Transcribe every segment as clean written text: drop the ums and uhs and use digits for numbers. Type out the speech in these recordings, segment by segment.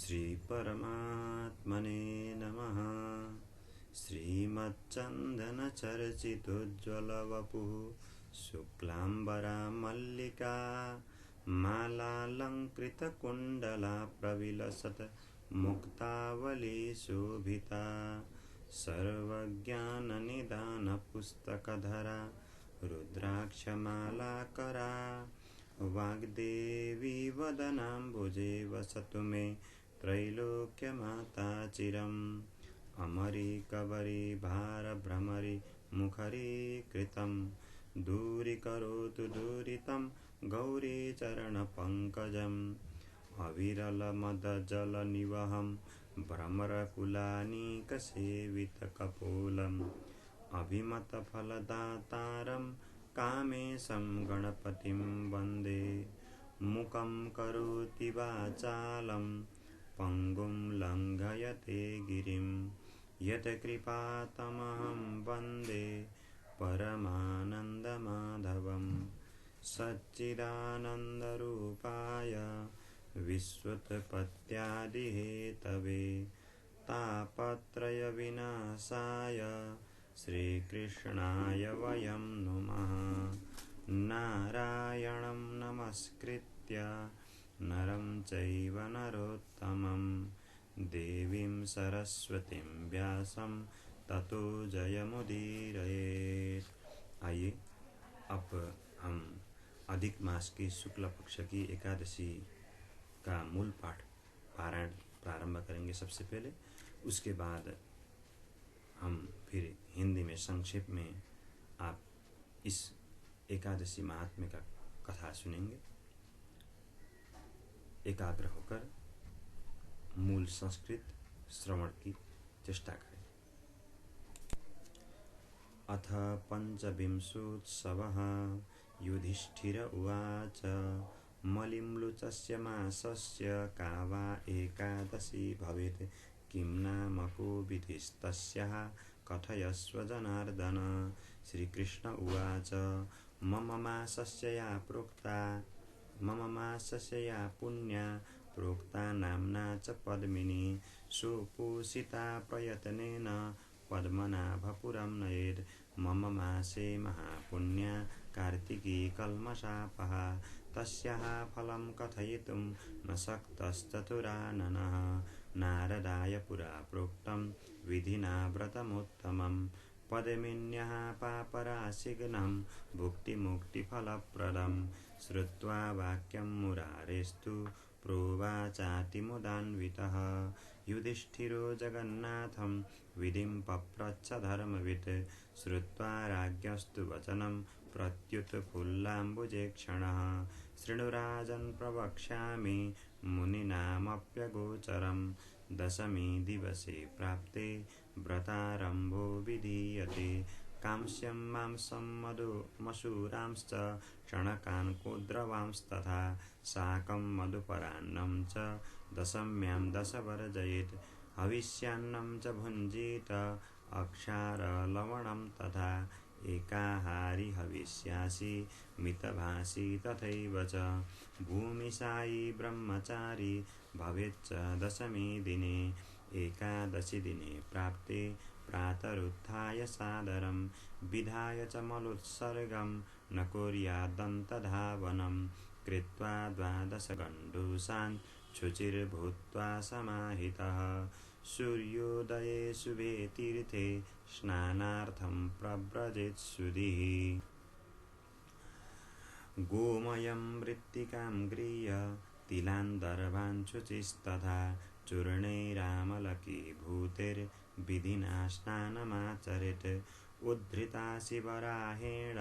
श्री परमात्मने नमः। श्रीमच्चन्दन चर्चितोज्ज्वल वपुः शुक्लाम्बरा मल्लिका मालालंकृत कुण्डला प्रविलसत् मुक्तावली शोभिता सर्वज्ञाननिदान पुस्तकधरा रुद्राक्षमालाकरा वाग्देवी वदनाम्बुजे वसतु मे त्रैलोक्यमाता चिरम् अमरी कबरी भारभ्रमरी मुखरी कृतं दूरीकरोतु दूरितं गौरी चरणपङ्कजम् अविरलमदजलनिवहं भ्रमरकुलानीकसेवितकपोलम् अभिमतफलदातारं कामेशं गणपतिं वन्दे। मुकं करोति वाचालं पङ्गुं लङ्घयते गिरिं यत्कृपातमहं वन्दे परमानन्दमाधवं। सच्चिदानन्दरूपाय विश्वोत्पत्त्यादिहेतवे तापत्रयविनाशाय श्रीकृष्णाय वयं नुमः। नारायणं नमस्कृत्य नरं चैव नरोत्तमं देवीं सरस्वतीं व्यासं ततो जयमुदीरयेत्। आइए अब हम अधिक मास की शुक्ल पक्ष की एकादशी का मूल पाठ पारायण प्रारंभ करेंगे सबसे पहले। उसके बाद हम फिर हिंदी में संक्षेप में आप इस एकादशी महात्म्य का कथा सुनेंगे। एकाग्र होकर मूल संस्कृत श्रवण की चेष्टा करें। अथ पंचविंशोत्सवः। युधिष्ठिर उवाच मलिम्लुचस्य मासस्य का वा एकादशी भवेत् किं नाम को विधिस्तस्याः कथयस्व जनार्दन। श्रीकृष्ण उवाच मम मासस्य या पुण्या प्रोक्ता नाम्ना च पद्मिनी सुपोषिता प्रयत्नेन पद्मनाभपुरं नयेत्। मम मासे महापुण्या कार्तिकी कल्मषापः तस्याः फलं कथयितुं न शक्तश्चतुराननः। नारदाय पुरा प्रोक्तं विधिना व्रतमुत्तमं पद्मिन्याः पापराशिघ्नं भुक्तिमुक्तिफलप्रदम्। श्रुत्वा वाक्यं मुरारेस्तु प्रोवाचातिमुदान्वितः। युधिष्ठिरो जगन्नाथं विधिं पप्रच्छ धर्मवित्। श्रुत्वा राज्ञस्तु वचनं प्रत्युत्फुल्लाम्बुजेक्षणः। शृणु राजन् प्रवक्ष्यामि मुनीनामप्यगोचरम्। दशमी दिवसे प्राप्ते व्रतारम्भो विधीयते। कांस्यं मांसं मसूरांश्च चणकान् कुद्रवांस्तथा शाकं मधुपरान्नं च दशम्यां दश वर्जयेत्। हविष्यान्नं च भुञ्जीत अक्षारलवणं तथा एकाहारी हविष्यासि मितभाषी तथैव च। भूमिशायी ब्रह्मचारी भवेच्च दशमी दिने। एकादशी दिने प्राप्ते प्रातरुत्थाय सादरं विधाय च मलोत्सर्गं न कुर्यादन्तधावनं। कृत्वा द्वादश गण्डूषान् शुचिर्भूत्वा समाहितः। सूर्योदये शुभे तीर्थे स्नानार्थं प्रव्रजेत् शुचिः। गोमयं मृत्तिकां गृह्य तिलान् दर्भान् शुचिस्तथा चूर्णैरामलकीभूतैर्विधिना स्नानमाचरेत्। उद्धृता शिवराहेण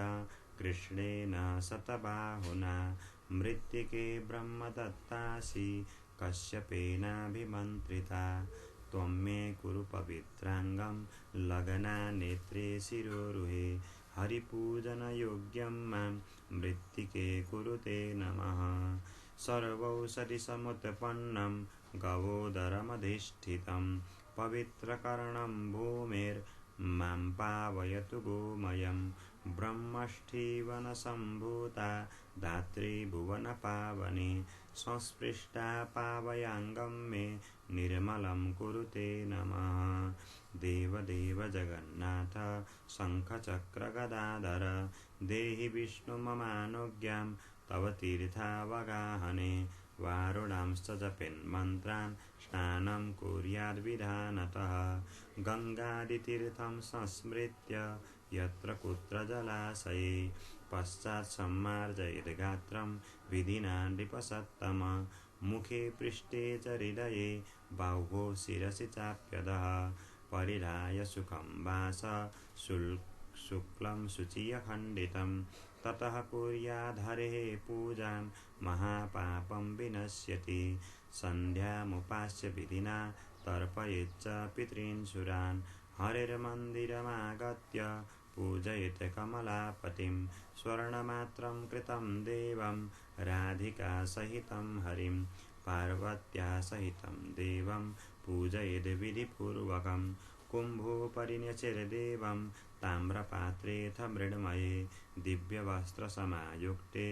कृष्णेन शतबाहुना मृत्तिके ब्रह्मदत्तासि कश्यपेनाभिमन्त्रिता। त्वं मे कुरु पवित्रांगं लग्ना नेत्रे शिरोरुहे। हरिपूजनयोग्यं मां मृत्तिके कुरुते नमः। सर्वौषधिसमुत्पन्नं गवोदरमधिष्ठितं पवित्रकरणं भूमेर्मां पावयतु गोमयं। ब्रह्मष्ठीवनसम्भूता धात्री भुवनपावनी संस्पृष्टा पावयाङ्गं मे निर्मलं कुरुते नमः। देवदेव जगन्नाथ शङ्खचक्रगदाधर देहि विष्णु ममानुज्ञां तव तीर्थावगाहने वारुणांश्च जपेन्मन्त्रान् स्नानं कुर्याद्विधानतः गङ्गादितीर्थं संस्मृत्य यत्र कुत्र जलाशये पश्चात् सम्मार्जयेद्गात्रं विधिना नृपसत्तम मुखे पृष्ठे च हृदये बाह्वो शिरसि चाप्यदः परिधाय सुखं वास शुक्लं शुचियखण्डितं ततः कुर्याद् हरेः पूजां महापापं विनश्यति सन्ध्यामुपास्य विधिना तर्पयेच्च पितॄन् सुरान् हरेर्मन्दिरमागत्य पूजयेत् कमलापतिं स्वर्णमात्रं कृतं देवं राधिकासहितं हरिं पार्वत्या सहितं देवं पूजयेद् विधिपूर्वकं कुम्भोपरि न्यचेर्देवं ताम्रपात्रेऽथ मृण्मये दिव्यवस्त्रसमायुक्ते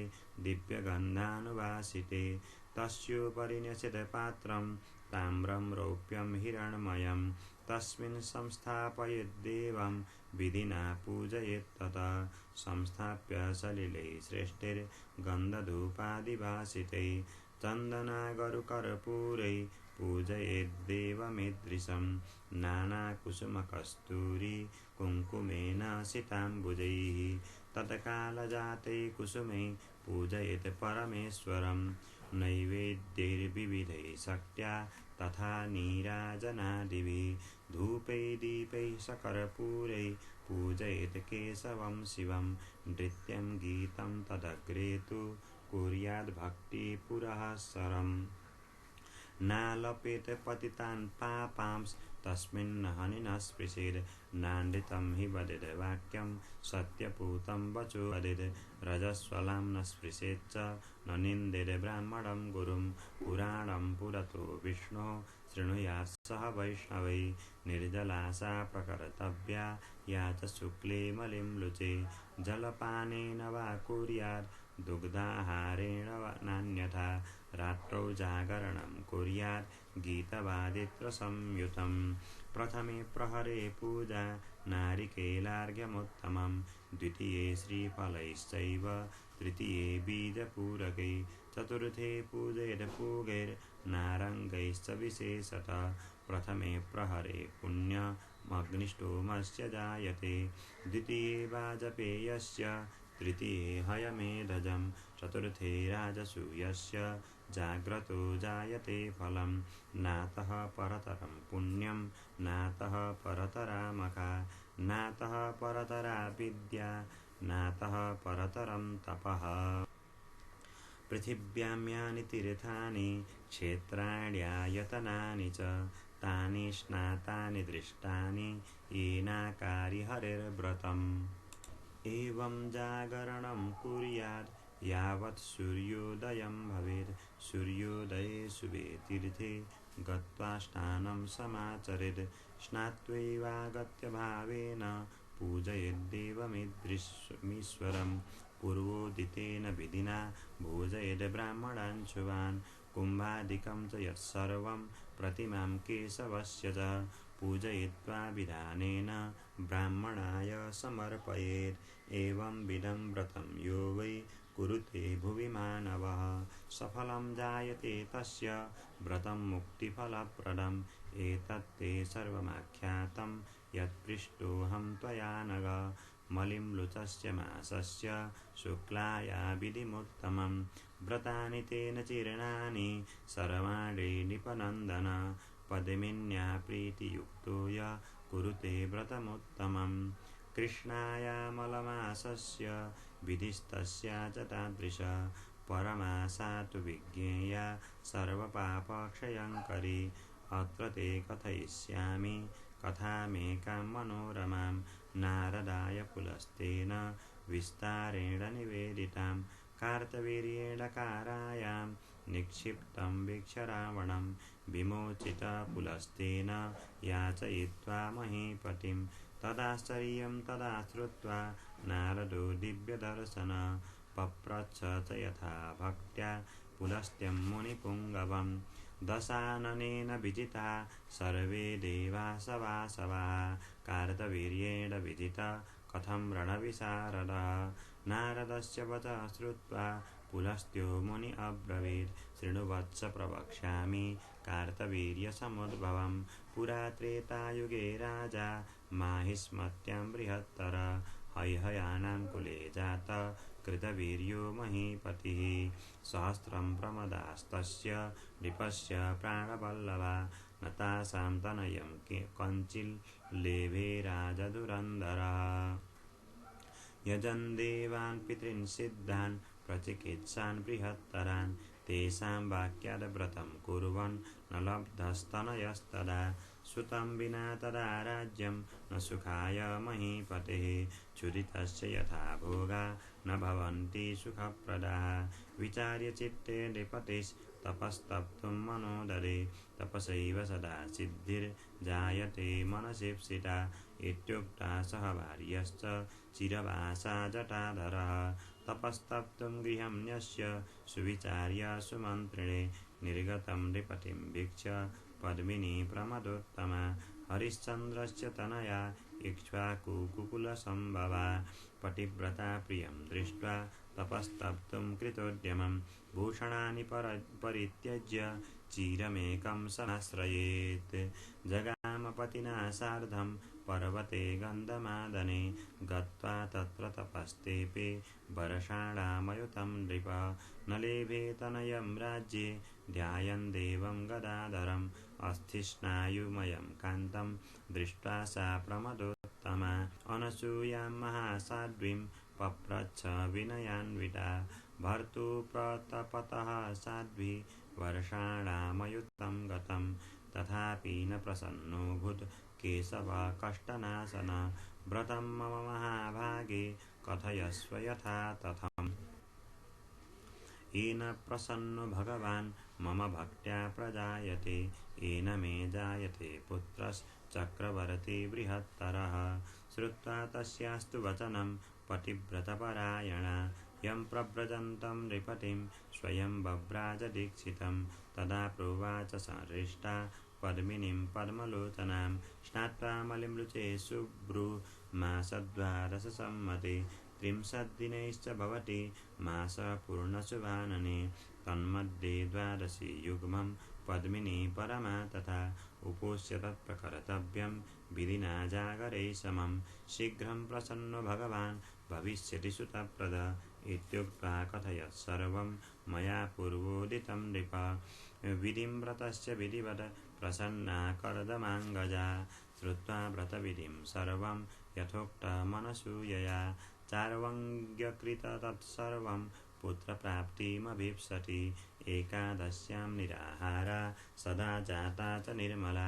दिव्यगन्धानुवासिते तस्योपरि न्यचेत् पात्रं ताम्रं रौप्यं हिरण्मयं तस्मिन् संस्थापयेद्देवं विधिना पूजयेत् तथा संस्थाप्य सलिले श्रेष्ठैर्गन्धधूपादिभासिते चन्दनागरुकर्पूरै पूजयेद्देवमीदृशं नानाकुसुमकस्तूरी कुङ्कुमेन सिताम्बुजैः तत्कालजाते कुसुमे पूजयेत् परमेश्वरं नैवेद्यैर्विविधैः शक्त्या तथा नीराजनादिभिः धूपैः दीपैः सकर्पूरैः पूजयेत् केशवं शिवं नृत्यं गीतं तदग्रे तु कुर्याद्भक्तिपुरःसरम् नालपेत पतितान् पापांस् तस्मिन् हनि न स्पृशेद् नानृतं हि वदेद् वाक्यं सत्यपूतं वचो वदेद् रजस्वलां न स्पृशेच्च न निन्देद् ब्राह्मणं गुरुं पुराणं पुरतो विष्णोः शृणुयात् सह वैष्णवै निर्जलासा प्रकर्तव्या या च शुक्ले मलिं लुचे जलपानेन वा कुर्यात् दुग्धाहारेण नान्यथा रात्रौ जागरणं कुर्यात् गीतवादित्रसंयुतं प्रथमे प्रहरे पूजा नारिकेलार्घ्यमुत्तमं द्वितीये श्रीफलैश्चैव तृतीये बीजपूरकै चतुर्थे पूजयेत् पूगैर्नारङ्गैश्च विशेषतः प्रथमे प्रहरे पुण्यमग्निष्टोमस्य जायते द्वितीये वाजपेयस्य तृतीये हयमेधजं चतुर्थे राजसूयस्य जाग्रतो जायते फलं नातः परतरं पुण्यं नातः परतरा मखा नातः परतरा विद्या नातः परतरं तपः पृथिव्यां यानि तीर्थानि क्षेत्राण्यायतनानि च तानि स्नातानि दृष्टानि येनाकारि हरेर्व्रतम् एवं जागरणं कुर्यात् यावत् सूर्योदयं भवेत् सूर्योदये शुभे तीर्थे गत्वा स्नानं समाचरेत् स्नात्वैवागत्य भावेन पूजयेद्देवमीश्वरं पूर्वोदितेन विधिना भोजयेद् ब्राह्मणान् शुभान् कुम्भादिकं च यत्सर्वं प्रतिमां केशवस्य च पूजयित्वा विधानेन ब्राह्मणाय समर्पयेत् एवं विधं व्रतं यो वै कुरुते भुवि मानवः सफलं जायते तस्य व्रतं मुक्तिफलप्रदम् एतत्ते सर्वमाख्यातं यत्पृष्टोऽहं त्वया नघ मलिम्लुचस्य मासस्य शुक्लाया विधिमुत्तमं व्रतानि तेन चीर्णानि सर्वाणि नृपनन्दन पद्मिन्या प्रीतियुक्तो य कुरुते व्रतमुत्तमं कृष्णायामलमासस्य विधिस्तस्या च तादृश परमासा तु विज्ञेया सर्वपापक्षयङ्करी अत्र ते कथयिष्यामि कथामेकां मनोरमां नारदाय पुलस्तेन विस्तारेण निवेदितां कार्तवीर्येण कारायां निक्षिप्तं वीक्ष्य रावणं विमोचितपुलस्तेन याचयित्वा महीपतिं तदाश्चर्यं तदा श्रुत्वा नारदो दिव्यदर्शन पप्रच्छ च यथा भक्त्या पुलस्त्यं मुनिपुङ्गवं दशाननेन विजिता सर्वे देवा सवासवाः कार्तवीर्येण विजिता कथं रणविशारदः नारदस्य वचः श्रुत्वा पुलस्त्यो मुनि अब्रवीत् शृणुवत्स प्रवक्ष्यामि कार्तवीर्यसमुद्भवं पुरा त्रेतायुगे राजा माहिष्मत्यां बृहत्तर हैहयानां कुले जात कृतवीर्यो महीपतिः सहस्रं प्रमदास्तस्य नृपस्य प्राणवल्लभा नतासां तनयं कञ्चिल्लेभे राजधुरन्धरः यजन् देवान् पितॄन् सिद्धान् प्रचिकित्सान् बृहत्तरान् तेषां वाक्याद्व्रतं कुर्वन् न लब्धस्तनयस्तदा सुतं विना तदा राज्यं न सुखाय महीपतेः क्षुधितस्य यथा भोगा न भवन्ति सुखप्रदाः विचार्य चित्ते नृपतिस्तपस्तप्तुं मनोदरे तपसैव सदा सिद्धिर्जायते मनसीप्सिता इत्युक्ता सह भार्यश्च चिरवासा जटाधरः तपस्तप्तुं गृहं न्यस्य सुविचार्य सुमन्त्रिणे निर्गतं नृपतिं वीक्ष्य पद्मिनी प्रमदोत्तमा हरिश्चन्द्रस्य तनया इक्ष्वाकुकुलसम्भवा पतिव्रता प्रियं दृष्ट्वा तपस्तप्तुं कृतोद्यमं भूषणानि परित्यज्य चिरमेकं समाश्रयेत् जगामपतिना सार्धं पर्वते गन्धमादने गत्वा तत्र तपस्तेपे वर्षाणामयुतं नृप न लेभे तनयं राज्ये ध्यायन् देवं गदाधरम् अस्थिस्नायुमयं कान्तं दृष्ट्वा सा प्रमदोत्तमा अनसूयां महासाध्वीं पप्रच्छ विनयान्विता भर्तुप्रतपतः साध्वी वर्षाणामयुतं गतं तथापि न प्रसन्नोऽभूत् केशव कष्टनाशन व्रतं मम महाभागे कथयस्व यथा तथम् येन प्रसन्नो भगवान् मम भक्त्या प्रजायते येन मे जायते पुत्रश्चक्रवर्ती बृहत्तरः श्रुत्वा तस्यास्तु वचनं पतिव्रतपरायणा यं प्रव्रजन्तं नृपतिं स्वयं बभ्राजदीक्षितं तदा प्रोवाच संहृष्टा पद्मिनीं पद्मलोचनां स्नात्वा मलिमृचे शुभ्रूमासद्वादशसम्मते 30 दिनैश्च भवति मासः पूर्णशुभानने तन्मध्ये द्वादशी युग्मं पद्मिनी परमा तथा उपोष्य तत्प्रकर्तव्यं विधिना जागरे समं शीघ्रं प्रसन्नो भगवान् भविष्यति सुतप्रद इत्युक्त्वा कथयत् सर्वं मया पूर्वोदितं नृप विधिं व्रतस्य विधिवत् प्रसन्ना कर्दमाङ्गजा श्रुत्वा व्रतविधिं सर्वं यथोक्तमनसूयया चार्वङ्ग्यकृत तत्सर्वं पुत्रप्राप्तिमभीप्सति एकादश्यां निराहारा सदा जाता च निर्मला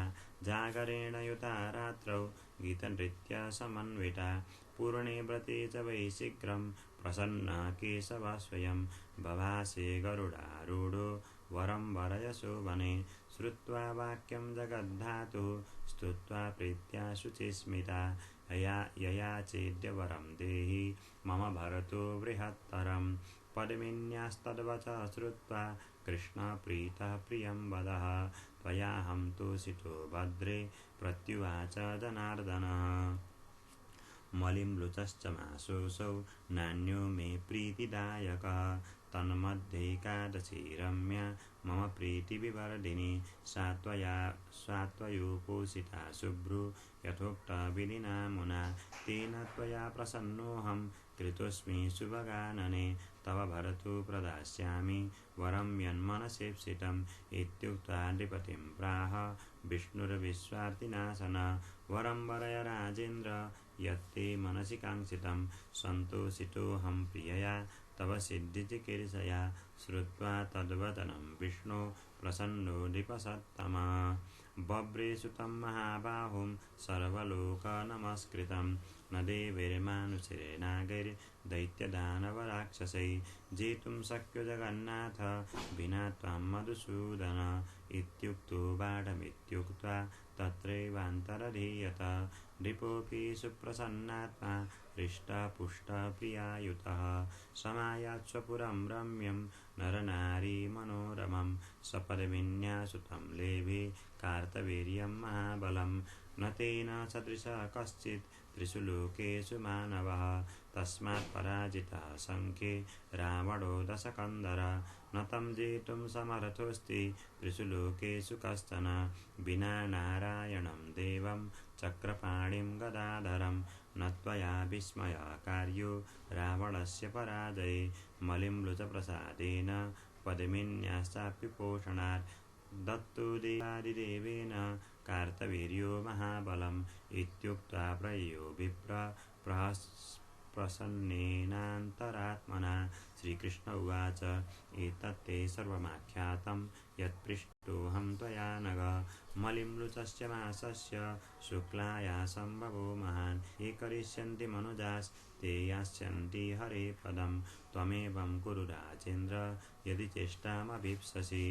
जागरेण युता रात्रौ गीतनृत्यसमन्विता पूर्णे व्रते च वै शीघ्रं प्रसन्ना केशवः स्वयं बभासे गरुडारूढो वरं वरयसो वने श्रुत्वा वाक्यं जगद्धातुः स्तुत्वा प्रीत्या शुचिस्मिता यया चेद्य वरं देहि मम भरतो बृहत्तरं पद्मिन्यास्तद्वचः श्रुत्वा कृष्णप्रीतः प्रियं वदः त्वयाहं तोषितो भद्रे प्रत्युवाच जनार्दनः मलिमृचश्च मासोऽसौ नान्यो मे प्रीतिदायकः तन्मध्यैकादशी रम्या मम प्रीतिविवर्धिनी सा त्वयोपोषिता शुभ्रू यथोक्तविधिना मुना तेन त्वया प्रसन्नोऽहं कृतोऽस्मि शुभगानने तव भरतु प्रदास्यामि वरं यन्मनसेप्सितम् इत्युक्त्वा नृपतिं प्राह विष्णुर्विश्वार्तिनाशन वरं वरय राजेन्द्र यत्ते मनसि काङ्क्षितं सन्तोषितोऽहं प्रियया तव सिद्धिचिकीर्षया श्रुत्वा तद्वदनं विष्णु प्रसन्नो नृपसत्तमा बभ्रे सुतं महाबाहुं सर्वलोकनमस्कृतं न देवैर्मानुषैर्नागैर्दैत्यदानवराक्षसै जेतुं शक्यो जगन्नाथ विना त्वां मधुसूदन इत्युक्तो बाढमित्युक्त्वा तत्रैवान्तरधीयत नृपोऽपि सुप्रसन्नात्मा हृष्टपुष्टप्रियायुतः समायात्स्वपुरं रम्यं नरनारीमनोरमं सपदविन्यासुतं लेभे कार्तवीर्यं महाबलं न तेन सदृशः कश्चित् त्रिषु लोकेषु मानवः तस्मात् पराजितः शङ्के रावणो दशकन्धर न तं जेतुं समर्थोऽस्ति त्रिषु लोकेषु कश्चन विना नारायणं देवं चक्रपाणिं गदाधरं न त्वया विस्मयकार्यो रावणस्य पराजये मलिम्लुचप्रसादेन पद्मिन्याश्चापि पोषणात् दत्तो देवादिदेवेन कार्तवीर्यो महाबलम् इत्युक्त्वा प्रयो विप्र प्रसन्नेनान्तरात्मना श्रीकृष्ण उवाच एतत्ते सर्वमाख्यातं यत्पृष्टोऽहं त्वया नघ मलिम्लुचस्य मासस्य शुक्लाया सम्भवो महान् ये करिष्यन्ति मनुजास्ते यास्यन्ति हरे पदं त्वमेवं कुरु राजेन्द्र यदि चेष्टामभीप्ससि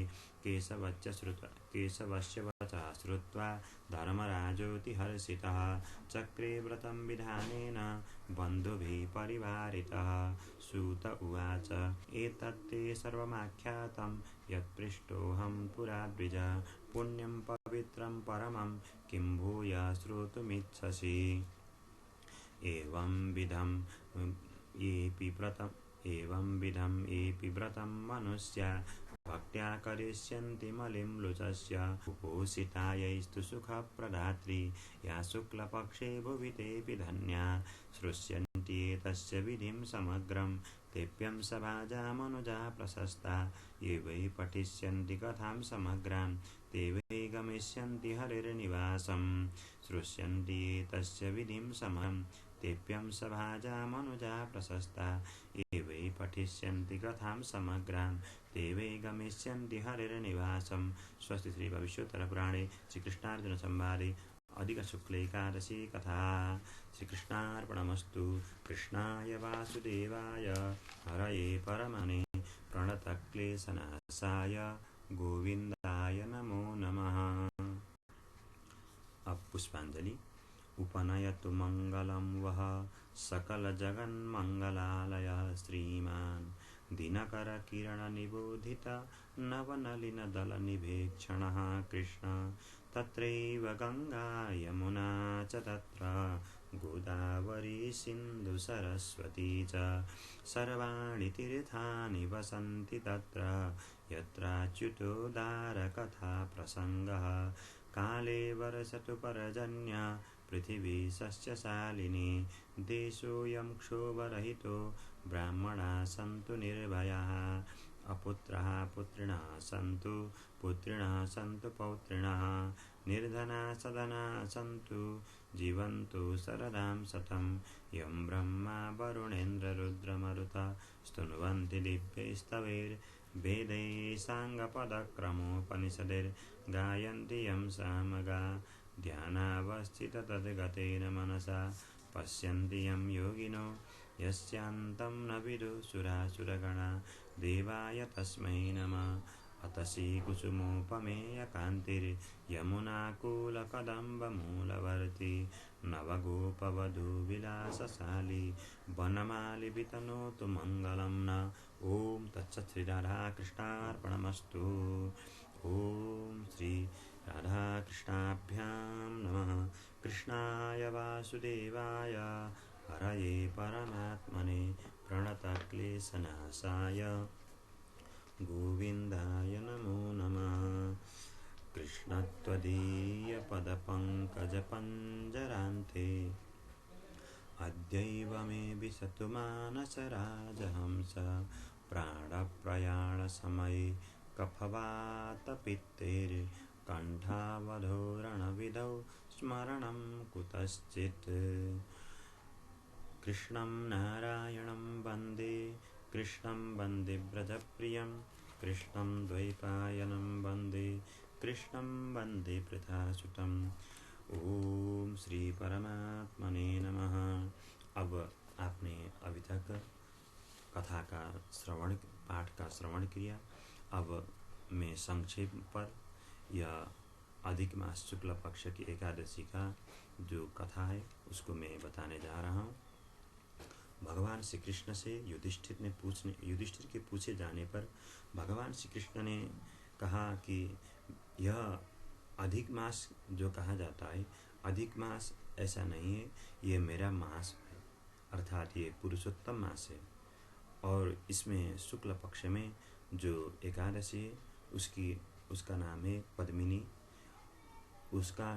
केशवस्य वचः श्रुत्वा धर्मराजोऽतिहर्षितः चक्रे व्रतं विधानेन बन्धुभिः परिवारितः सूत उवाच एतत्ते सर्वमाख्यातं यत्पृष्टोऽहं पुरा द्विज पुण्यं पवित्रं परमं किं भूय श्रोतुमिच्छसि एवं विधं व्रतं मनुष्या भक्त्या करिष्यन्ति मलिम्लुचस्य उपोषितायैस्तु सुखप्रदात्री या शुक्लपक्षे भुवि तेऽपि धन्या श्रुष्यन्ति एतस्य विधिं समग्रं तेभ्यं सभाजा मनुजा प्रशस्ता ये वै पठिष्यन्ति कथां समग्रां ते वै गमिष्यन्ति हरिर्निवासं श्रुष्यन्ति एतस्य विधिं समग्रं तेभ्यं सभाजा मनुजा प्रशस्ता ये वै पठिष्यन्ति कथां समग्रां ते वै गमिष्यन्ति हरिर्निवासं स्वस्ति श्री भविष्योत्तरपुराणे श्रीकृष्णार्जुन संवादे अधिकशुक्लैकादशी कथा श्रीकृष्णार्पणमस्तु कृष्णाय वासुदेवाय हरये परमने प्रणतक्लेशनाशाय गोविन्दाय नमो नमः। अब पुष्पांजलि। उपनयतु मङ्गलं वः सकलजगन्मङ्गलालयः श्रीमान् दिनकरकिरणनिबोधित नवनलिनदलनिभेक्षणः कृष्ण तत्रैव गङ्गा यमुना च तत्र गोदावरी सिन्धुसरस्वती च सर्वाणि तीर्थानि वसन्ति तत्र यत्राच्युतोदारकथा प्रसङ्गः काले वर्षतु पर्जन्य पृथिवी सस्यशालिनी देशोऽयं क्षोभरहितो ब्राह्मणाः सन्तु निर्भयाः अपुत्राः पुत्रिणः सन्तु पुत्रिणः सन्तु पौत्रिणः निर्धनाः सधनाः सन्तु जीवन्तु शरदां शतं यं ब्रह्मा वरुणेन्द्ररुद्रमरुतः स्तुन्वन्ति दिव्यैस्तवैर्वेदैः साङ्गपदक्रमोपनिषदैर्गायन्ति यं सामगा ध्यानावस्थिततद्गतेन मनसा पश्यन्ति यं योगिनो यस्यान्तं न विदुः देवाय तस्मै नमः अतसी कुसुमोपमेयकान्तिर्यमुनाकूलकदम्बमूलवर्ती नवगोपवधूविलासशाली वनमाली वितनोतु मङ्गलं न ॐ तत्सत् श्री राधाकृष्णार्पणमस्तु। ॐ श्री राधाकृष्णाभ्यां नमः। कृष्णाय वासुदेवाय हरये परमात्मने प्रणतक्लेशनाशाय गोविन्दाय नमो नमः। कृष्णत्वदीयपदपङ्कजपञ्जरान्ते अद्यैव मे विशतु मानसराजहंस प्राणप्रयाणसमये कफवातपित्तैर्कण्ठावधोरणविधौ स्मरणं कुतश्चित् कृष्णं नारायणं वन्दे कृष्णं वन्दे व्रजप्रियं कृष्णं द्वैपायनं वन्दे कृष्णं वन्दे पृथासुतम्। ओम श्री परमात्मने नमः। अब आपने अभी तक कथा का श्रवण, पाठ का श्रवण किया। अब मैं संक्षेप पर यह अधिक मास शुक्ल पक्ष की एकादशी का जो कथा है उसको मैं बताने जा रहा हूँ। भगवान श्री कृष्ण से युधिष्ठिर के पूछे जाने पर भगवान श्री कृष्ण ने कहा कि यह अधिक मास जो कहा जाता है, अधिक मास ऐसा नहीं है, ये मेरा मास है, अर्थात ये पुरुषोत्तम मास है। और इसमें शुक्ल पक्ष में जो एकादशी है उसका नाम है पद्मिनी। उसका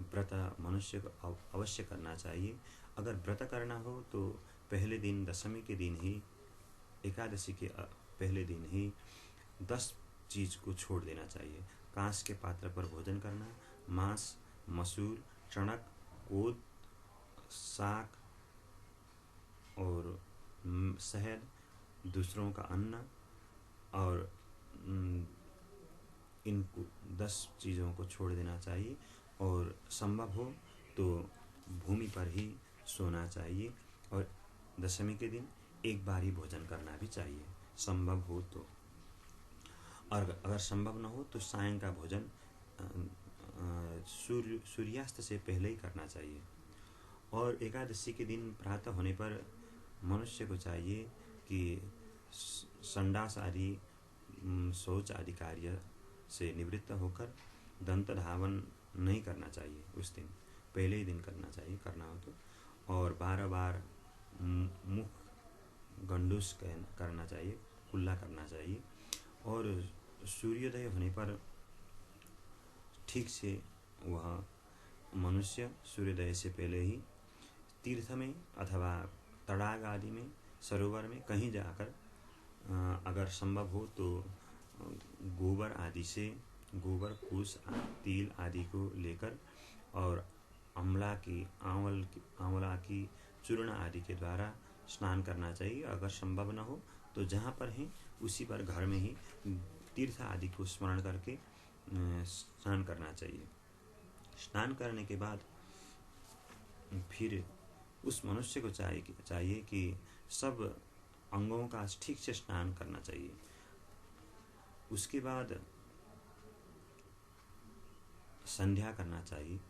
व्रत मनुष्य को अवश्य करना चाहिए। अगर व्रत करना हो तो पहले दिन, दशमी के दिन ही, एकादशी के पहले दिन ही 10 चीज को छोड़ देना चाहिए। कांस के पात्र पर भोजन करना, मांस, मसूर, चणक, कोद, साग और शहद, दूसरों का अन्न, और इनको 10 चीज़ों को छोड़ देना चाहिए। और संभव हो तो भूमि पर ही सोना चाहिए। और दशमी के दिन एक बार ही भोजन करना भी चाहिए, संभव हो तो। और अगर संभव न हो तो सायं का भोजन सूर्यास्त से पहले ही करना चाहिए। और एकादशी के दिन प्रातः होने पर मनुष्य को चाहिए कि संडास आदि, शौच आदि कार्य से निवृत्त होकर दंत धावन नहीं करना चाहिए। उस दिन पहले ही दिन करना चाहिए, करना हो तो। और 12 बार मुख गंडूस करना चाहिए, कुल्ला करना चाहिए। और सूर्योदय होने पर ठीक से वह मनुष्य सूर्योदय से पहले ही तीर्थ में अथवा तड़ाग आदि में, सरोवर में कहीं जाकर अगर संभव हो तो गोबर आदि से, गोबर, कुश, तिल आदि को लेकर और आंवला की चूर्ण आदि के द्वारा स्नान करना चाहिए। अगर संभव न हो तो जहाँ पर है उसी पर घर में ही तीर्थ आदि को स्मरण करके स्नान करना चाहिए। स्नान करने के बाद फिर उस मनुष्य को चाहिए कि सब अंगों का ठीक से स्नान करना चाहिए। उसके बाद संध्या करना चाहिए।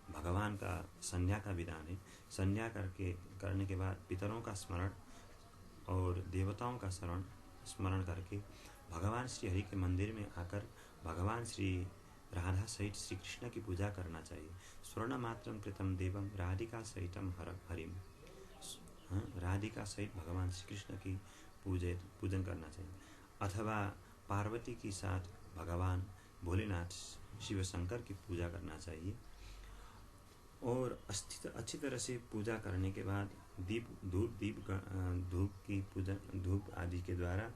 भगवान का संध्या का विधान है। संध्या करने के बाद पितरों का स्मरण और देवताओं का स्मरण करके भगवान श्री हरि के मंदिर में आकर भगवान श्री राधा सहित श्री कृष्ण की पूजा करना चाहिए। स्वर्ण मात्रम कृतम देवम राधिका सहितम हरिम। राधिका सहित भगवान श्री कृष्ण की पूजन करना चाहिए। अथवा पार्वती के साथ भगवान भोलेनाथ शिव शंकर की पूजा करना चाहिए। और अच्छी तरह से पूजा करने के बाद धूप आदि के द्वारा,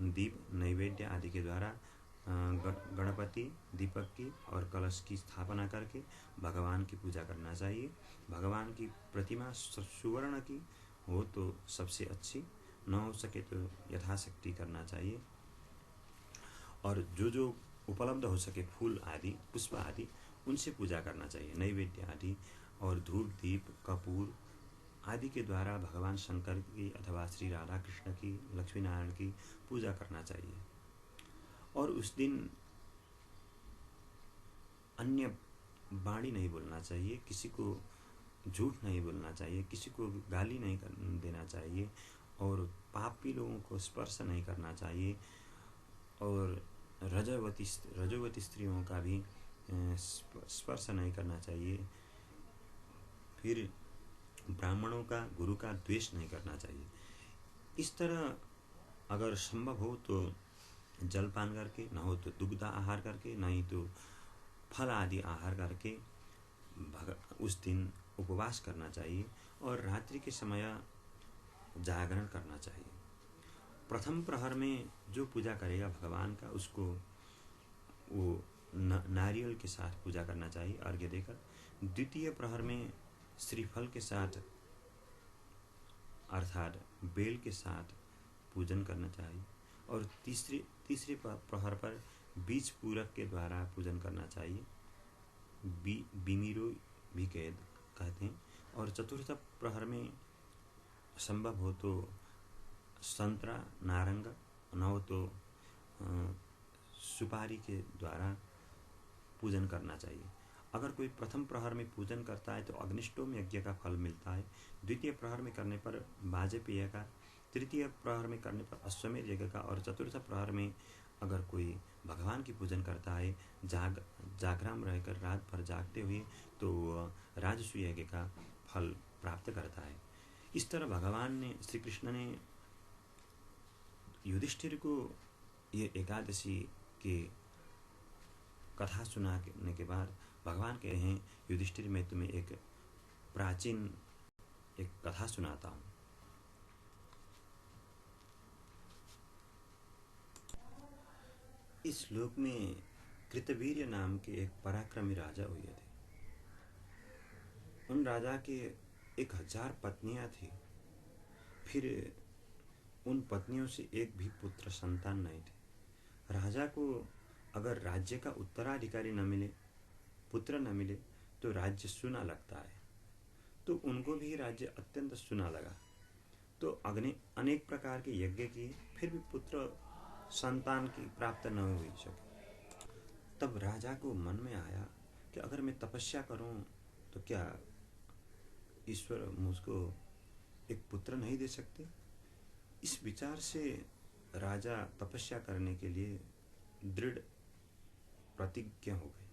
दीप नैवेद्य आदि के द्वारा गणपति, दीपक की और कलश की स्थापना करके भगवान की पूजा करना चाहिए। भगवान की प्रतिमा सुवर्ण की हो तो सबसे अच्छी, न हो सके तो यथाशक्ति करना चाहिए। और जो उपलब्ध हो सके फूल आदि, पुष्प आदि, उनसे पूजा करना चाहिए। नैवेद्य आदि और धूप, दीप, कपूर आदि के द्वारा भगवान शंकर की अथवा श्री राधा कृष्ण की, लक्ष्मी नारायण की पूजा करना चाहिए। और उस दिन अन्य वाणी नहीं बोलना चाहिए, किसी को झूठ नहीं बोलना चाहिए, किसी को गाली नहीं देना चाहिए, और पापी लोगों को स्पर्श नहीं करना चाहिए। और रजोवती स्त्रियों का भी स्पर्श नहीं करना चाहिए। फिर ब्राह्मणों का, गुरु का द्वेष नहीं करना चाहिए। इस तरह अगर संभव हो तो जलपान करके, न हो तो दुग्ध आहार करके, नहीं तो फल आदि आहार करके उस दिन उपवास करना चाहिए। और रात्रि के समय जागरण करना चाहिए। प्रथम प्रहर में जो पूजा करेगा भगवान का, उसको वो नारियल के साथ पूजा करना चाहिए, अर्घ्य देकर। द्वितीय प्रहर में श्रीफल के साथ अर्थात बेल के साथ पूजन करना चाहिए। और तीसरे प्रहर पर बीज पूरक के द्वारा पूजन करना चाहिए, बिमिरो भी कहते हैं। और चतुर्थ प्रहर में संभव हो तो संतरा, नारंग, न हो तो सुपारी के द्वारा पूजन करना चाहिए। अगर कोई प्रथम प्रहर में पूजन करता है तो अग्निष्टोम यज्ञ का फल मिलता है, द्वितीय प्रहर में करने पर वाजपेय का, तृतीय प्रहर में करने पर अश्वमेध यज्ञ का, और चतुर्थ प्रहर में अगर कोई भगवान की पूजन करता है जागराम रहकर रात भर जागते हुए तो राजसूय यज्ञ का फल प्राप्त करता है। इस तरह भगवान ने, श्री कृष्ण ने युधिष्ठिर को ये एकादशी के कथा सुनाने के बाद भगवान कह रहे हैं, युधिष्ठिर मैं तुम्हें एक प्राचीन एक कथा सुनाता हूँ। इस श्लोक में कृतवीर्य नाम के एक पराक्रमी राजा हुए थे। उन राजा के 1000 पत्नियां थी। फिर उन पत्नियों से एक भी पुत्र संतान नहीं थे। राजा को अगर राज्य का उत्तराधिकारी न मिले, पुत्र न मिले, तो राज्य सुना लगता है। तो उनको भी राज्य अत्यंत सुना लगा। तो अनेक प्रकार के यज्ञ किए, फिर भी पुत्र संतान की प्राप्त न हो सके। तब राजा को मन में आया कि अगर मैं तपस्या करूं तो क्या ईश्वर मुझको एक पुत्र नहीं दे सकते। इस विचार से राजा तपस्या करने के लिए दृढ़ प्रतिज्ञा हो गए।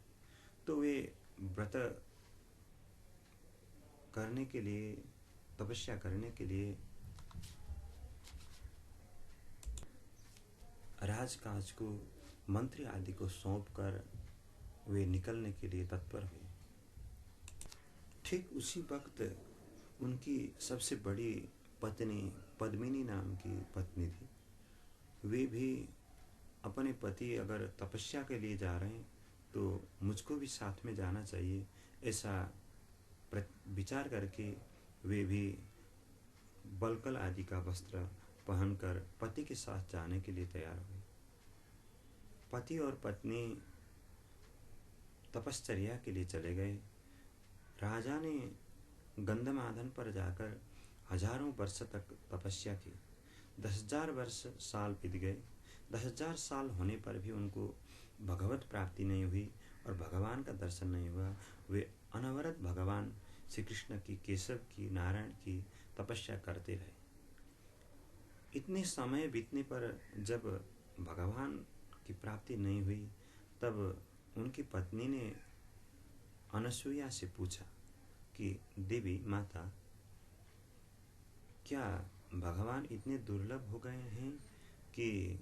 तो वे व्रत करने के लिए, तपस्या करने के लिए राजकाज को मंत्री आदि को सौंपकर वे निकलने के लिए तत्पर हुए। ठीक उसी वक्त उनकी सबसे बड़ी पत्नी पद्मिनी नाम की पत्नी थी। वे भी अपने पति अगर तपस्या के लिए जा रहे हैं तो मुझको भी साथ में जाना चाहिए, ऐसा विचार करके वे भी बलकल आदि का वस्त्र पहनकर पति के साथ जाने के लिए तैयार हुए। पति और पत्नी तपश्चर्या के लिए चले गए। राजा ने गंधमादन पर जाकर हजारों वर्ष तक तपस्या की। 10,000 वर्ष साल बीत गए। 10,000 साल होने पर भी उनको भगवत प्राप्ति नहीं हुई और भगवान का दर्शन नहीं हुआ। वे अनवरत भगवान श्री कृष्ण की, केशव की, नारायण की तपस्या करते रहे। इतने समय बीतने पर जब भगवान की प्राप्ति नहीं हुई, तब उनकी पत्नी ने अनसुईया से पूछा कि देवी माता, क्या भगवान इतने दुर्लभ हो गए हैं कि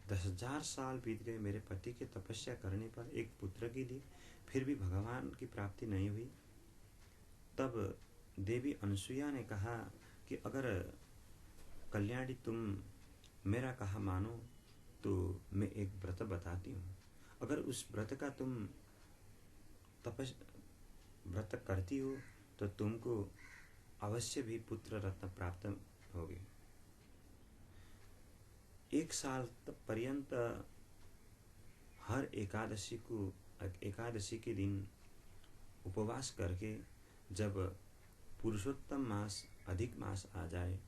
10,000 साल बीत गए मेरे पति के तपस्या करने पर एक पुत्र के लिए, फिर भी भगवान की प्राप्ति नहीं हुई। तब देवी अनसुईया ने कहा कि अगर कल्याणी तुम मेरा कहा मानो तो मैं एक व्रत बताती हूँ। अगर उस व्रत का तुम व्रत करती हो तो तुमको अवश्य भी पुत्र रत्न प्राप्त होगे। 1 साल पर्यंत हर एकादशी के दिन उपवास करके जब पुरुषोत्तम मास, अधिक मास आ जाए,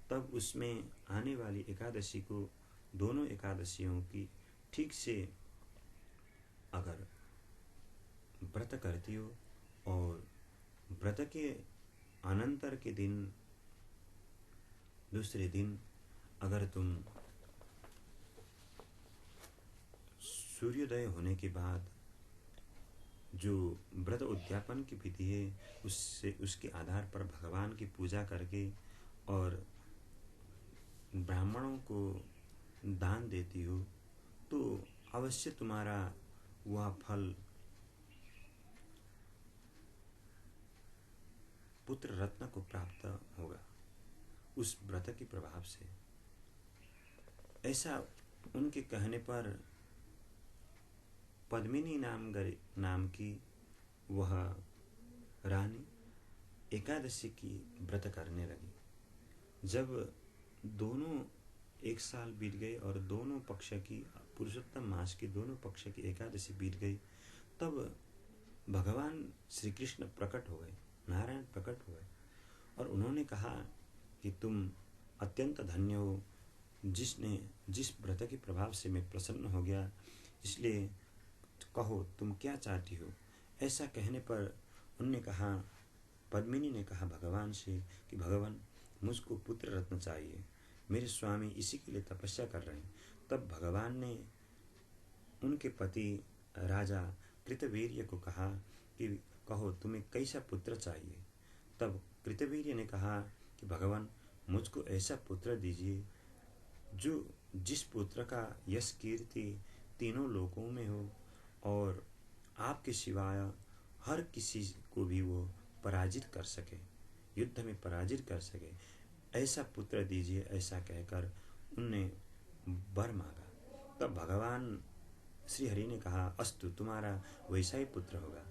तब उसमें आने वाली एकादशी को, दोनों एकादशियों की ठीक से अगर व्रत करती हो और व्रत के अनंतर के दिन, दूसरे दिन अगर तुम सूर्योदय होने के बाद जो व्रत उद्यापन की विधि है, उसके आधार पर भगवान की पूजा करके और ब्राह्मणों को दान देती हो तो अवश्य तुम्हारा वह फल पुत्र रत्न को प्राप्त होगा उस व्रत के प्रभाव से। ऐसा उनके कहने पर पद्मिनी नाम की वह रानी एकादशी की व्रत करने लगी। जब दोनों 1 साल बीत गए और दोनों पक्ष की, पुरुषोत्तम मास की दोनों पक्ष की एकादशी बीत गई। तब भगवान श्री कृष्ण प्रकट हो गए, नारायण प्रकट हो गए और उन्होंने कहा कि तुम अत्यंत धन्य हो, जिस व्रत के प्रभाव से मैं प्रसन्न हो गया, इसलिए कहो तुम क्या चाहती हो। ऐसा कहने पर उनने कहा, पद्मिनी ने कहा भगवान से कि भगवान, मुझको पुत्र रत्न चाहिए, मेरे स्वामी इसी के लिए तपस्या कर रहे हैं। तब भगवान ने उनके पति राजा कृतवीर्य को कहा कि कहो तुम्हें कैसा पुत्र चाहिए। तब कृतवीर्य ने कहा कि भगवान, मुझको ऐसा पुत्र दीजिए जो जिस पुत्र का यश कीर्ति तीनों लोकों में हो और आपके सिवाय हर किसी को भी वो पराजित कर सके, युद्ध में पराजित कर सके, ऐसा पुत्र दीजिए। ऐसा कहकर उनने वर मांगा। तब भगवान श्री हरि ने कहा, अस्तु, तुम्हारा वैसा ही पुत्र होगा।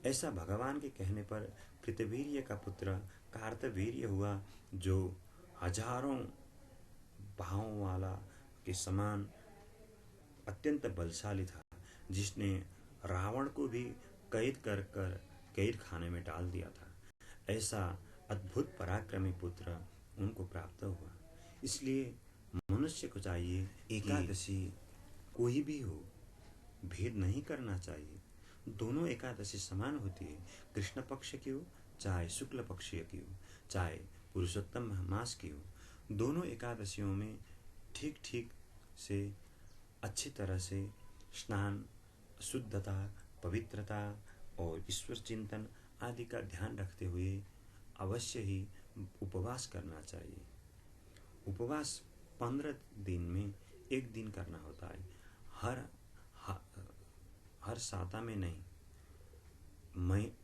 ऐसा भगवान के कहने पर कृतवीर्य का पुत्र कार्तवीर्य हुआ, जो हजारों भावों वाला के समान अत्यंत बलशाली था, जिसने रावण को भी कैद कर कर कैद खाने में डाल दिया था। ऐसा अद्भुत पराक्रमी पुत्र उनको प्राप्त हुआ। इसलिए मनुष्य को चाहिए एकादशी कोई भी हो, भेद नहीं करना चाहिए। दोनों एकादशी समान होती है, कृष्ण पक्ष की हो चाहे शुक्ल पक्ष की हो, चाहे पुरुषोत्तम मास की हो। दोनों एकादशियों में ठीक ठीक से अच्छी तरह से स्नान, शुद्धता, पवित्रता और ईश्वर चिंतन आदि का ध्यान रखते हुए अवश्य ही उपवास करना चाहिए। उपवास 15 दिन में 1 दिन करना होता है, हर साता में नहीं।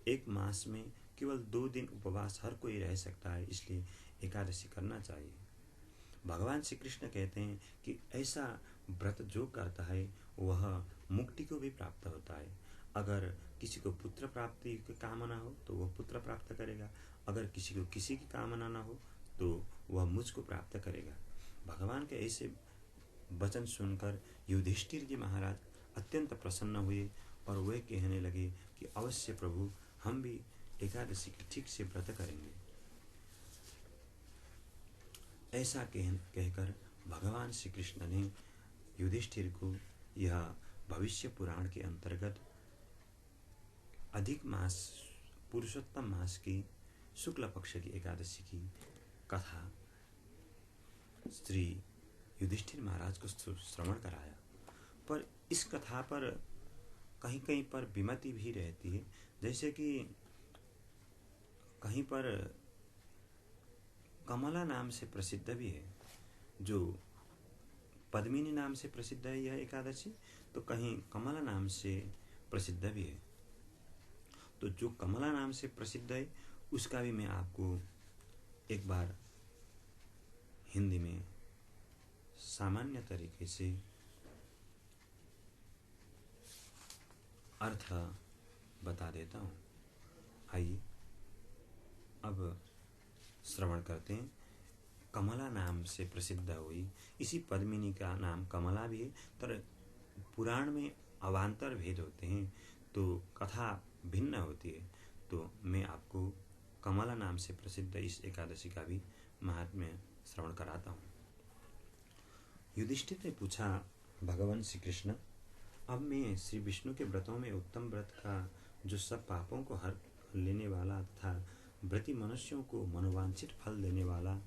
एक मास में केवल 2 दिन उपवास हर कोई रह सकता है, इसलिए एकादशी करना चाहिए। भगवान श्री कृष्ण कहते हैं कि ऐसा व्रत जो करता है वह मुक्ति को भी प्राप्त होता है। अगर किसी को पुत्र प्राप्ति की कामना हो तो वह पुत्र प्राप्त करेगा, अगर किसी को किसी की कामना ना हो तो वह मुझको प्राप्त करेगा। भगवान के ऐसे वचन सुनकर युधिष्ठिर जी महाराज अत्यंत प्रसन्न हुए और वे कहने लगे कि अवश्य प्रभु, हम भी एकादशी की ठीक से व्रत करेंगे। ऐसा कहकर भगवान श्री कृष्ण ने युधिष्ठिर को यह भविष्य पुराण के अंतर्गत अधिक मास, पुरुषोत्तम मास की शुक्ल पक्ष की एकादशी की कथा श्री युधिष्ठिर महाराज को श्रवण कराया। पर इस कथा पर कहीं कहीं पर विमति भी रहती है, जैसे कि कहीं पर कमला नाम से प्रसिद्ध भी है, जो पद्मिनी नाम से प्रसिद्ध है यह एकादशी, तो कहीं कमला नाम से प्रसिद्ध भी है। तो जो कमला नाम से प्रसिद्ध है उसका भी मैं आपको एक बार हिंदी में सामान्य तरीके से अर्थ बता देता हूँ। आइए अब श्रवण करते हैं। कमला नाम से प्रसिद्ध हुई, इसी पद्मिनी का नाम कमला भी है, पर पुराण में अवान्तर भेद होते हैं तो कथा भिन्न होती है। तो मैं आपको कमला नाम से प्रसिद्ध इस एकादशी का भी महात्म्य श्रवण कराता हूँ। युधिष्ठिर ने पूछा, भगवान श्री कृष्ण, अब मैं श्री विष्णु के व्रतों में उत्तम व्रत का, जो सब पापों को हर लेने वाला तथा व्रती मनुष्यों को मनोवांछित फल देने वाला,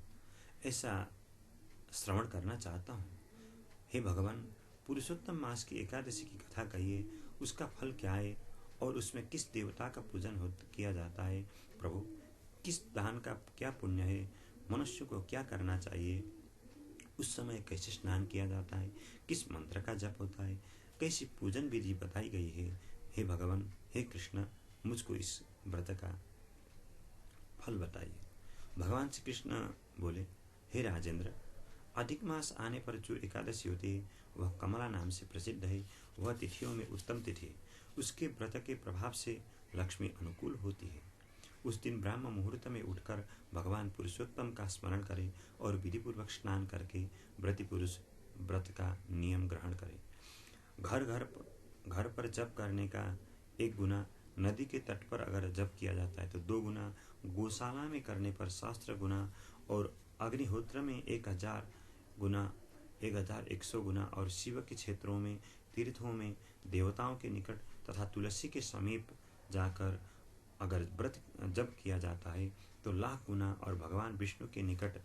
ऐसा श्रवण करना चाहता हूँ। हे भगवान, पुरुषोत्तम मास की एकादशी की कथा कहिए, उसका फल क्या है और उसमें किस देवता का पूजन किया जाता है। प्रभु, किस दान का क्या पुण्य है, मनुष्य को क्या करना चाहिए, उस समय कैसे स्नान किया जाता है, किस मंत्र का जप होता है, कैसी पूजन विधि बताई गई है। हे भगवान, हे कृष्ण, मुझको इस व्रत का फल बताइए। भगवान श्री कृष्ण बोले, हे राजेंद्र, अधिक मास आने पर जो एकादशी होती है वह कमला नाम से प्रसिद्ध है। वह तिथियों में उत्तम तिथि है। उसके व्रत के प्रभाव से लक्ष्मी अनुकूल होती है। उस दिन ब्राह्म मुहूर्त में उठकर भगवान पुरुषोत्तम का स्मरण करे और विधिपूर्वक स्नान करके व्रती पुरुष व्रत का नियम ग्रहण करे। घर पर जप करने का 1 गुना, नदी के तट पर अगर जप किया जाता है तो 2 गुना, गौशाला में करने पर शास्त्र गुना और अग्निहोत्र में 1000 गुना, 1100 गुना और शिव के क्षेत्रों में, तीर्थों में, देवताओं के निकट तथा तुलसी के समीप जाकर अगर व्रत जप किया जाता है तो 1,00,000 गुना और भगवान विष्णु के निकट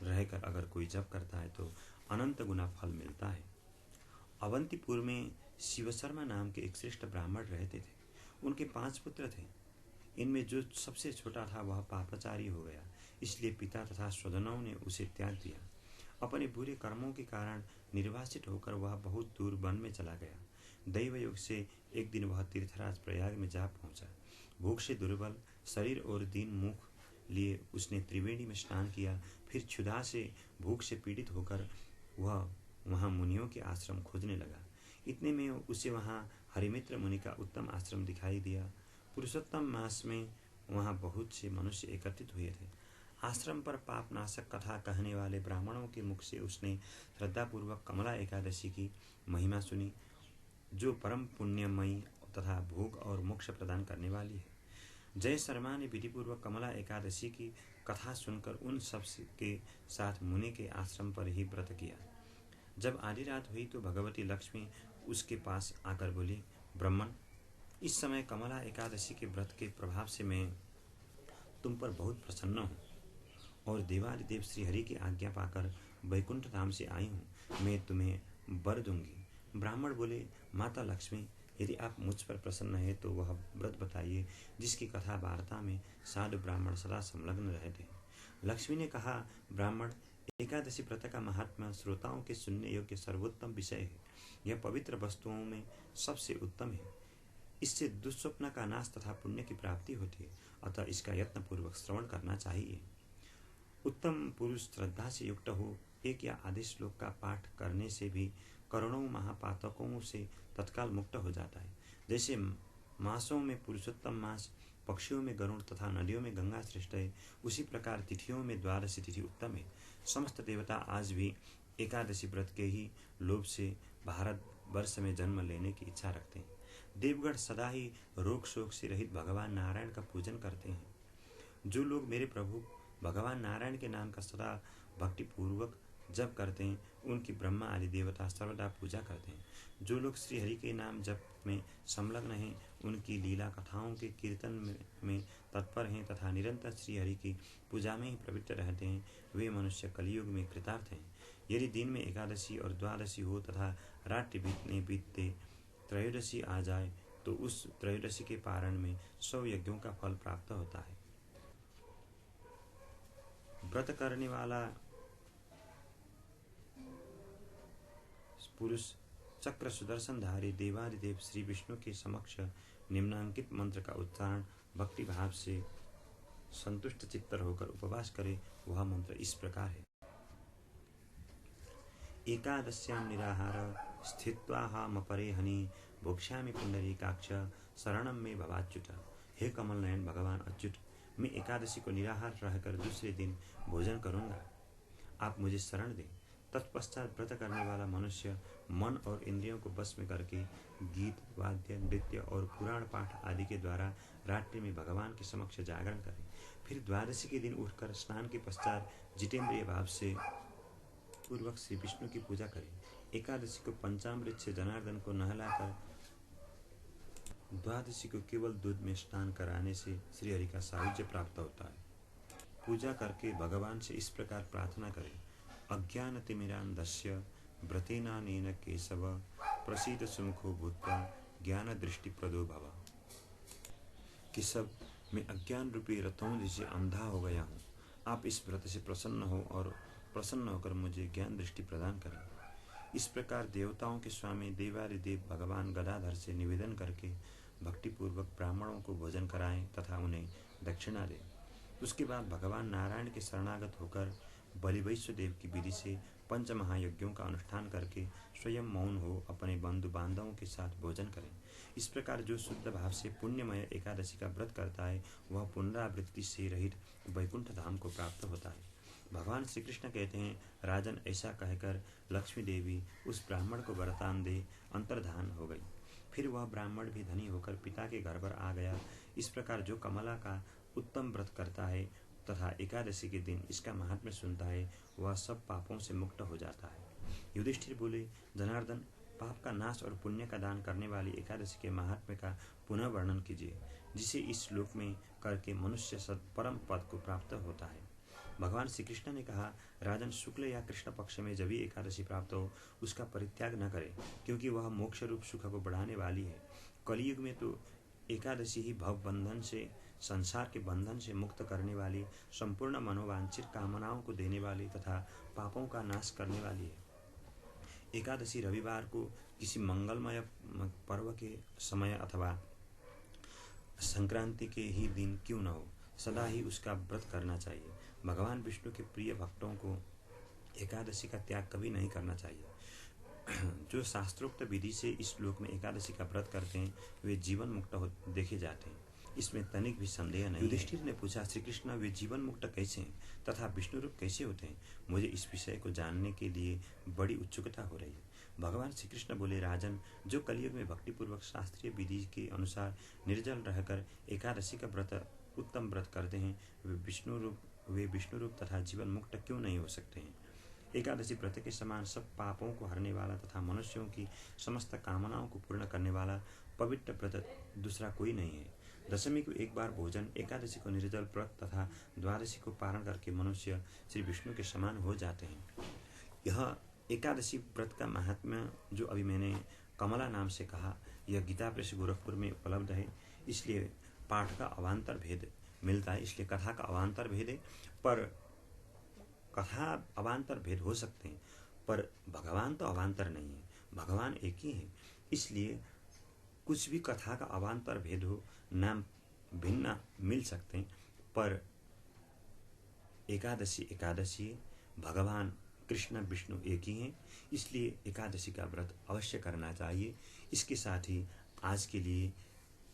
रहकर अगर कोई जप करता है तो अनंत गुना फल मिलता है। अवंतीपुर में शिवशर्मा नाम के एक श्रेष्ठ ब्राह्मण रहते थे। उनके 5 पुत्र थे। इनमें जो सबसे छोटा था वह पापाचारी हो गया, इसलिए पिता तथा स्वजनों ने उसे त्याग दिया। अपने बुरे कर्मों के कारण निर्वासित होकर वह बहुत दूर वन में चला गया। दैवयोग से एक दिन वह तीर्थराज प्रयाग में जा पहुंचा। भूख से दुर्बल शरीर और दीन मुख लिए उसने त्रिवेणी में स्नान किया। फिर क्षुधा से भूख से पीड़ित होकर वह वहां मुनियों के आश्रम खोजने लगा। इतने में उसे वहां हरिमित्र मुनि का उत्तम आश्रम दिखाई दिया। पुरुषोत्तम मास में वहां बहुत से मनुष्य एकत्रित हुए थे। आश्रम पर पाप नाशक कथा कहने वाले ब्राह्मणों के मुख से उसने श्रद्धापूर्वक कमला एकादशी की महिमा सुनी, जो परम पुण्यमयी तथा भोग और मोक्ष प्रदान करने वाली है। जय शर्मा ने विधिपूर्वक कमला एकादशी की कथा सुनकर उन सब के साथ मुनि के आश्रम पर ही व्रत किया। जब आधी रात हुई तो भगवती लक्ष्मी उसके पास आकर बोली, ब्राह्मण, इस समय कमला एकादशी के व्रत के प्रभाव से मैं तुम पर बहुत प्रसन्न हूँ और देवादिदेव श्रीहरि की आज्ञा पाकर वैकुंठ धाम से आई हूँ। मैं तुम्हें वर दूंगी। ब्राह्मण बोले, माता लक्ष्मी, यदि आप मुझ पर प्रसन्न है तो वह व्रत बताइए जिसकी कथा वार्ता में साधु ब्राह्मण सदा संलग्न रहते हैं। लक्ष्मी ने कहा, ब्राह्मण, एकादशी व्रत का महात्मा श्रोताओं के सुनने योग्य सर्वोत्तम विषय है। यह पवित्र वस्तुओं में सबसे उत्तम है। इससे दुष्स्वप्न का नाश तथा पुण्य की प्राप्ति होती है, अतः इसका यत्न पूर्वक श्रवण करना चाहिए। उत्तम पुरुष श्रद्धा से युक्त हो। 1 या आधे श्लोक का पाठ करने से भी करोड़ों महापातकों से तत्काल मुक्त हो जाता है। जैसे मासों में पुरुषोत्तम मास, पक्षियों में गरुड़ तथा नदियों में गंगा श्रेष्ठ है, उसी प्रकार तिथियों में द्वादशी तिथि उत्तम है। समस्त देवता आज भी एकादशी व्रत के ही लोभ से भारत वर्ष में जन्म लेने की इच्छा रखते हैं। देवगण सदा ही रोग शोक से रहित भगवान नारायण का पूजन करते हैं। जो लोग मेरे प्रभु भगवान नारायण के नाम का सदा भक्ति पूर्वक जप करते हैं, उनकी ब्रह्मा आदि देवता सर्वदा पूजा करते हैं। जो लोग श्री हरि के नाम जप में संलग्न हैं, उनकी लीला कथाओं के कीर्तन में तत्पर हैं तथा निरंतर श्री हरि की पूजा में ही प्रवृत्त रहते हैं, वे मनुष्य कलयुग में कृतार्थ हैं। यदि दिन में एकादशी और द्वादशी हो तथा रात्रि बीतते त्रयोदशी आ जाए तो उस त्रयोदशी के पारण में 100 यज्ञों का फल प्राप्त होता है। व्रत करने वाला पुरुष चक्र सुदर्शनधारी देवादिदेव श्री विष्णु के समक्ष निम्नांकित मंत्र का उच्चारण भक्ति भाव से संतुष्ट चित्त होकर उपवास करे। वह मंत्र इस प्रकार है। एकादश्याम निराहार स्थित्वाहमपरे हनि भोक्ष्यामि पुंडरीकाक्ष शरणम में भवाच्युत। हे कमल नयन भगवान अच्युत, मैं एकादशी को निराहार रहकर दूसरे दिन भोजन करूंगा, आप मुझे शरण दें। तत्पश्चात व्रत करने वाला मनुष्य मन और इंद्रियों को वश में करके गीत, वाद्य, नृत्य और पुराण पाठ आदि के द्वारा रात्रि में भगवान के समक्ष जागरण करे। फिर द्वादशी के दिन उठकर स्नान के पश्चात जितेंद्रिय भाव से पूर्वक श्री विष्णु की पूजा करें। एकादशी को पंचामृत से जनार्दन को नहलाकर द्वादशी को केवल दूध में स्नान कराने से श्री हरि का सायुज्य प्राप्त होता है। पूजा करके भगवान से इस प्रकार प्रार्थना करें, अज्ञानतिमिरान्धस्य व्रतेनानेन केशव प्रसीद सुमुखो भूत्वा ज्ञान दृष्टि प्रदो भव। केशव, मैं अज्ञान रूपी रथों जैसे अंधा हो गया हूँ, आप इस व्रत से प्रसन्न हो और प्रसन्न होकर मुझे ज्ञान दृष्टि प्रदान करें। इस प्रकार देवताओं के स्वामी देवादिदेव भगवान गदाधर से निवेदन करके भक्तिपूर्वक ब्राह्मणों को भोजन कराएं तथा उन्हें दक्षिणा दें। उसके बाद भगवान नारायण के शरणागत होकर बलिवैश्व देव की विधि से पंच महायज्ञों का अनुष्ठान करके स्वयं मौन हो अपने बंधु बांधवों के साथ भोजन करें। इस प्रकार जो शुद्ध भाव से पुण्यमय एकादशी का व्रत करता है वह पुनरावृत्ति से रहित वैकुंठ धाम को प्राप्त होता है। भगवान श्री कृष्ण कहते हैं, राजन ऐसा कहकर लक्ष्मी देवी उस ब्राह्मण को वरदान दे अंतर्धान हो गई। फिर वह ब्राह्मण भी धनी होकर पिता के घर पर आ गया। इस प्रकार जो कमला का उत्तम व्रत करता है तथा एकादशी के दिन इसका महात्म्य सुनता है वह सब पापों से मुक्त हो जाता है। युधिष्ठिर बोले, जनार्दन, पाप का नाश और पुण्य का दान करने वाली एकादशी के महात्म्य का पुनः वर्णन कीजिए, जिसे इस श्लोक में करके मनुष्य सद परम पद को प्राप्त होता है। भगवान श्री कृष्ण ने कहा, राजन, शुक्ल या कृष्ण पक्ष में जब भी एकादशी प्राप्त हो उसका परित्याग न करें, क्योंकि वह मोक्ष रूप सुख को बढ़ाने वाली है। कलयुग में तो एकादशी ही भव बंधन से, संसार के बंधन से मुक्त करने वाली, संपूर्ण मनोवांछित कामनाओं को देने वाली तथा पापों का नाश करने वाली है। एकादशी रविवार को किसी मंगलमय पर्व के समय अथवा संक्रांति के ही दिन क्यों न हो, सदा ही उसका व्रत करना चाहिए। भगवान विष्णु के प्रिय भक्तों को एकादशी का त्याग कभी नहीं करना चाहिए। जो शास्त्रोक्त विधि से इस श्लोक में एकादशी का व्रत करते हैं वे जीवन मुक्त देखे जाते हैं, इसमें तनिक भी संदेह नहीं। युधिष्ठिर ने पूछा, श्री कृष्ण, वे जीवन मुक्त कैसे हैं तथा विष्णु रूप कैसे होते हैं? मुझे इस विषय को जानने के लिए बड़ी उत्सुकता हो रही है। भगवान श्री कृष्ण बोले, राजन, जो कलयुग में भक्तिपूर्वक शास्त्रीय विधि के अनुसार निर्जल रहकर एकादशी का व्रत उत्तम व्रत करते हैं वे विष्णु रूप तथा जीवन मुक्त क्यों नहीं हो सकते हैं? एकादशी व्रत के समान सब पापों को हरने वाला तथा मनुष्यों की समस्त कामनाओं को पूर्ण करने वाला पवित्र व्रत दूसरा कोई नहीं है। दशमी को एक बार भोजन, एकादशी को निर्जल व्रत तथा द्वादशी को पारण करके मनुष्य श्री विष्णु के समान हो जाते हैं। यह एकादशी व्रत का महात्म्य जो अभी मैंने कमला नाम से कहा, यह गीता प्रेस गोरखपुर में उपलब्ध है। इसलिए पाठ का अवान्तर भेद मिलता है, इसलिए कथा का अवान्तर भेद है। पर कथा अवान्तर भेद हो सकते हैं, पर भगवान तो अवान्तर नहीं है, भगवान एक ही है। इसलिए कुछ भी कथा का अवान्तर भेद हो, नाम भिन्न मिल सकते हैं, पर एकादशी भगवान कृष्ण विष्णु एक ही हैं। इसलिए एकादशी का व्रत अवश्य करना चाहिए। इसके साथ ही आज के लिए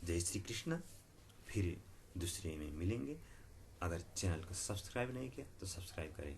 जय श्री कृष्ण। फिर दूसरे में मिलेंगे। अगर चैनल को सब्सक्राइब नहीं किया तो सब्सक्राइब करें।